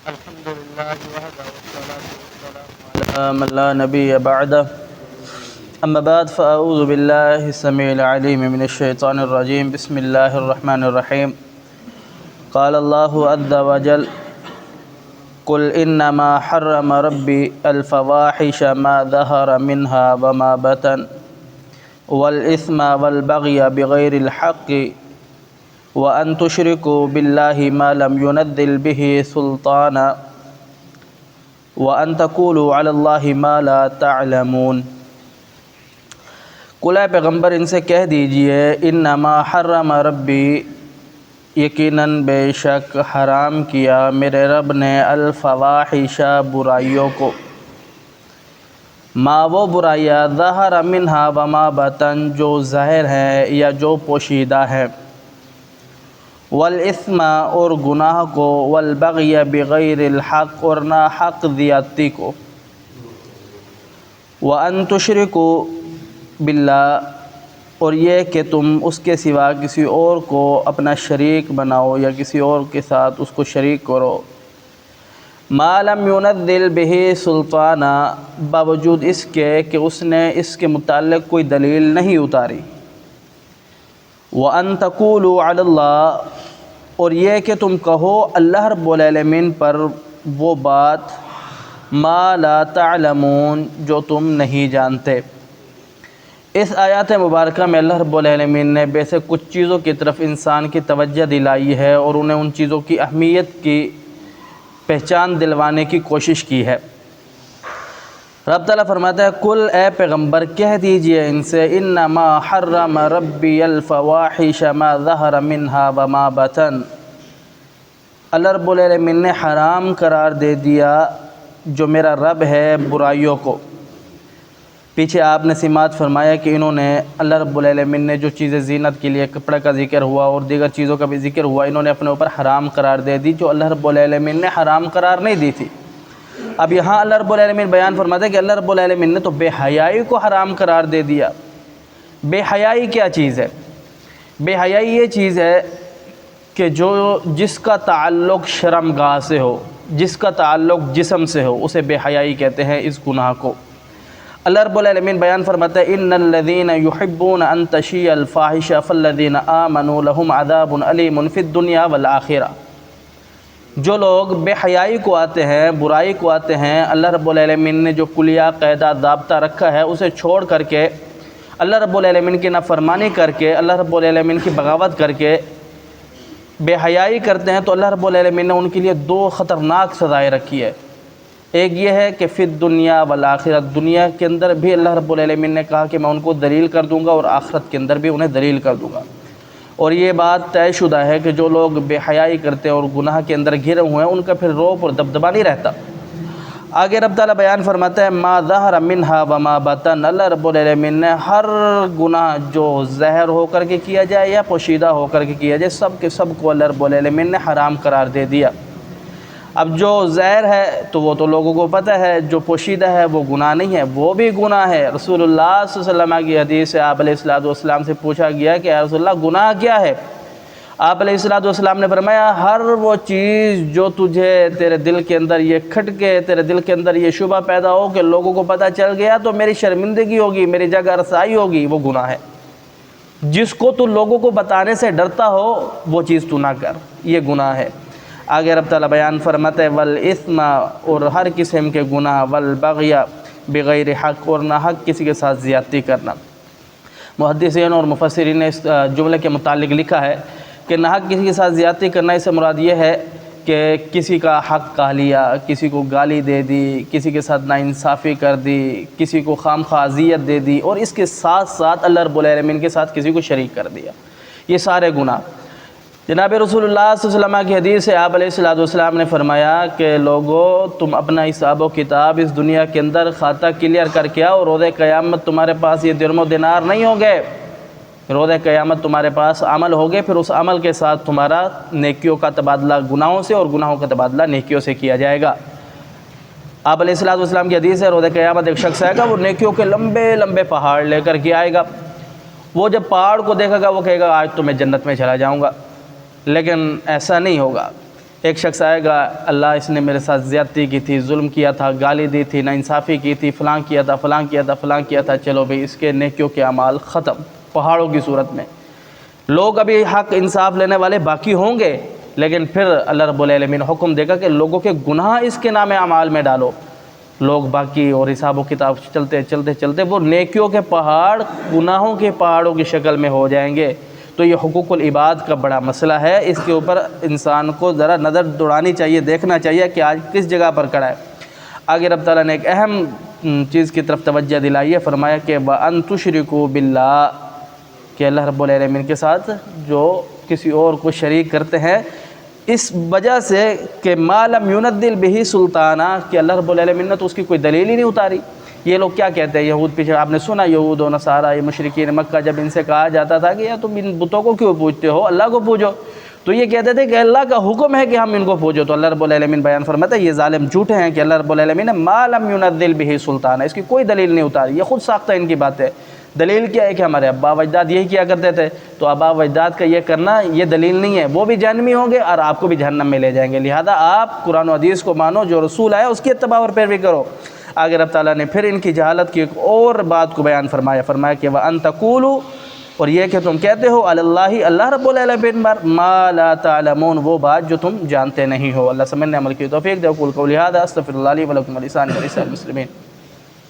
الحمد لله وحده والصلاة والسلام على من لا نبي بعده أما بعد فأعوذ بالله السميع العليم من الشيطان الرجيم بسم الله الرحمن الرحيم قال الله عز وجل قل إنما حرم ربي الفواحش ما ظهر منها وما بطن والإثم والبغي بغير الحق وأن تشركوا بالله ما لم ينزل به سلطانا وأن تقولوا على الله ما لا تعلمون۔ قل اے پیغمبر ان سے کہہ دیجئے انما حرم ربی، یقیناً بے شک حرام کیا میرے رب نے الفواحش برائیوں کو، ما وہ برائیاں ظہر منہا وما بطن جو ظاہر ہے یا جو پوشیدہ ہے، والاثم اور گناہ کو، والبغی بغیر الحق اور ناحق زیادتی کو، وان تشرکوا باللہ اور یہ کہ تم اس کے سوا کسی اور کو اپنا شریک بناؤ یا کسی اور کے ساتھ اس کو شریک کرو، ما لم ينزل به سلطانا باوجود اس کے کہ اس نے اس کے متعلق کوئی دلیل نہیں اتاری، وَأَن تَقُولُوا عَلَى اللَّهِ اور یہ کہ تم کہو اللہ رب العالمین پر وہ بات ما لا تعلمون جو تم نہیں جانتے۔ اس آیات مبارکہ میں اللہ رب العالمین نے بیسک کچھ چیزوں کی طرف انسان کی توجہ دلائی ہے اور انہیں ان چیزوں کی اہمیت کی پہچان دلوانے کی کوشش کی ہے۔ رب تعالیٰ فرماتا ہے کل اے پیغمبر کہہ دیجئے ان سے انما حرم ربی الفواحش ما ظہر منہا وما بطن، اللہ رب العالمین نے حرام قرار دے دیا جو میرا رب ہے برائیوں کو۔ پیچھے آپ نے سماعت فرمایا کہ انہوں نے اللہ رب العالمین نے جو چیزیں زینت کے لیے کپڑے کا ذکر ہوا اور دیگر چیزوں کا بھی ذکر ہوا، انہوں نے اپنے اوپر حرام قرار دے دی جو اللہ رب العالمین نے حرام قرار نہیں دی تھی۔ اب یہاں اللہ رب العالمین بیان فرماتا ہے کہ اللہ رب العالمین نے تو بے حیائی کو حرام قرار دے دیا۔ بے حیائی کیا چیز ہے؟ بے حیائی یہ چیز ہے کہ جس کا تعلق شرمگاہ سے ہو، جس کا تعلق جسم سے ہو، اسے بے حیائی کہتے ہیں اس گناہ کو۔ اللہ رب العالمین بیان فرماتا ہے ان الذین یحبون ان تشیع الفاحش فالذین آمنوا لهم عذاب علیم فی الدنیا والآخرہ۔ جو لوگ بے حیائی کو آتے ہیں، برائی کو آتے ہیں، اللہ رب العالمین نے جو کلیہ قاعدہ ضابطہ رکھا ہے اسے چھوڑ کر کے اللہ رب العالمین کی نافرمانی کر کے اللہ رب العالمین کی بغاوت کر کے بے حیائی کرتے ہیں تو اللہ رب العالمین نے ان کے لیے دو خطرناک سزائیں رکھی ہے۔ ایک یہ ہے کہ فی الدنیا والآخرہ، دنیا کے اندر بھی اللہ رب العالمین نے کہا کہ میں ان کو دلیل کر دوں گا اور آخرت کے اندر بھی انہیں دلیل کر دوں گا۔ اور یہ بات طے شدہ ہے کہ جو لوگ بے حیائی کرتے ہیں اور گناہ کے اندر گھرے ہوئے ہیں ان کا پھر روب اور دبدبہ نہیں رہتا۔ آگے رب تعالیٰ بیان فرماتا ہے ما ظہر منہا وما بطن، اللہ رب العالمین نے ہر گناہ جو ظاہر ہو کر کے کیا جائے یا پوشیدہ ہو کر کے کیا جائے سب کے سب کو اللہ رب العالمین نے حرام قرار دے دیا۔ اب جو ظاہر ہے تو وہ تو لوگوں کو پتہ ہے، جو پوشیدہ ہے وہ گناہ نہیں ہے، وہ بھی گناہ ہے۔ رسول اللہ صلی اللہ علیہ وسلم کی حدیث سے آپ علیہ السلام سے پوچھا گیا کہ یا رسول اللہ گناہ کیا ہے؟ آپ علیہ السلام نے فرمایا ہر وہ چیز جو تجھے تیرے دل کے اندر یہ کھٹکے، تیرے دل کے اندر یہ شبہ پیدا ہو کہ لوگوں کو پتہ چل گیا تو میری شرمندگی ہوگی، میری جگہ رسائی ہوگی، وہ گناہ ہے۔ جس کو تو لوگوں کو بتانے سے ڈرتا ہو وہ چیز تو نہ کر، یہ گناہ ہے۔ آگے رب تعالیٰ بیان فرماتے ہیں والاثم اور ہر قسم کے گناہ، والبغی بغیر حق اور نہ حق کسی کے ساتھ زیادتی کرنا۔ محدثین اور مفسرین نے اس جملے کے متعلق لکھا ہے کہ نہ حق کسی کے ساتھ زیادتی کرنا اس سے مراد یہ ہے کہ کسی کا حق کھا لیا، کسی کو گالی دے دی، کسی کے ساتھ ناانصافی کر دی، کسی کو خام خواہ اذیت دے دی اور اس کے ساتھ ساتھ اللہ رب العالمین کے ساتھ کسی کو شریک کر دیا، یہ سارے گناہ۔ جناب رسول اللہ صلی اللہ علیہ وسلم کی حدیث سے آپ علیہ السلام نے فرمایا کہ لوگو تم اپنا حساب و کتاب اس دنیا کے اندر خاطہ کلیئر کر کے آؤ، روز قیامت تمہارے پاس یہ درم و دینار نہیں ہوں گے، روز قیامت تمہارے پاس عمل ہوگے، پھر اس عمل کے ساتھ تمہارا نیکیوں کا تبادلہ گناہوں سے اور گناہوں کا تبادلہ نیکیوں سے کیا جائے گا۔ آپ علیہ السلام کی حدیث ہے روز قیامت ایک شخص آئے گا، وہ نیکیوں کے لمبے لمبے پہاڑ لے کر کے آئے گا، وہ جب پہاڑ کو دیکھے گا وہ کہے گا آج تو میں جنت میں چلا جاؤں گا، لیکن ایسا نہیں ہوگا۔ ایک شخص آئے گا، اللہ اس نے میرے ساتھ زیادتی کی تھی، ظلم کیا تھا، گالی دی تھی، ناانصافی کی تھی، فلاں کیا تھا، فلاں کیا تھا، فلاں کیا تھا، چلو بھئی اس کے نیکیوں کے اعمال ختم پہاڑوں کی صورت میں۔ لوگ ابھی حق انصاف لینے والے باقی ہوں گے، لیکن پھر اللہ رب العالمین حکم دے گا کہ لوگوں کے گناہ اس کے نام اعمال میں ڈالو، لوگ باقی اور حساب و کتاب چلتے چلتے چلتے وہ نیکیوں کے پہاڑ گناہوں کے پہاڑوں کی شکل میں ہو جائیں گے۔ تو یہ حقوق العباد کا بڑا مسئلہ ہے، اس کے اوپر انسان کو ذرا نظر دوڑانی چاہیے، دیکھنا چاہیے کہ آج کس جگہ پر کھڑا ہے۔ آگے رب تعالیٰ نے ایک اہم چیز کی طرف توجہ دلائی ہے، فرمایا کہ وَأَن تُشْرِكُوا بِاللَّهِ، کہ اللہ رب العالمین کے ساتھ جو کسی اور کو شریک کرتے ہیں، اس وجہ سے کہ ما لم ينزل به سلطانہ، کہ اللہ رب العالمین نے تو اس کی کوئی دلیل ہی نہیں اتاری۔ یہ لوگ کیا کہتے ہیں یہود، پیچھے آپ نے سنا یہود و نصارہ، یہ مشرکین مکہ، جب ان سے کہا جاتا تھا کہ یا تم ان بتوں کو کیوں پوجتے ہو، اللہ کو پوجو، تو یہ کہتے تھے کہ اللہ کا حکم ہے کہ ہم ان کو پوجو۔ تو اللہ رب العالمین بیان فرماتا ہے یہ ظالم جھوٹے ہیں کہ اللہ رب العالمین نے ما لم ينزل به سلطانہ، اس کی کوئی دلیل نہیں اتاری، یہ خود ساختہ ان کی بات ہے۔ دلیل کیا ہے کہ ہمارے ابا و اجداد یہی کیا کرتے تھے، تو ابا و اجداد کا یہ کرنا یہ دلیل نہیں ہے، وہ بھی جہنمی ہوں گے اور آپ کو بھی جہنم میں لے جائیں گے، لہذا آپ قرآن و حدیث کو مانو، جو رسول آیا اس کی اتباع اور پیروی کرو۔ آگے رب تعالیٰ نے پھر ان کی جہالت کی ایک اور بات کو بیان فرمایا کہ وَأَن تَقُولُوا، اور یہ کہ تم کہتے ہو علی اللہ، اللہ رب العالمین پر، ما لا تعلمون، وہ بات جو تم جانتے نہیں ہو۔ اللہ سمجھنے عمل کی توفیق دے۔ اقول قولی ھذا استغفر اللہ لی ولکم ولسائر المسلمین۔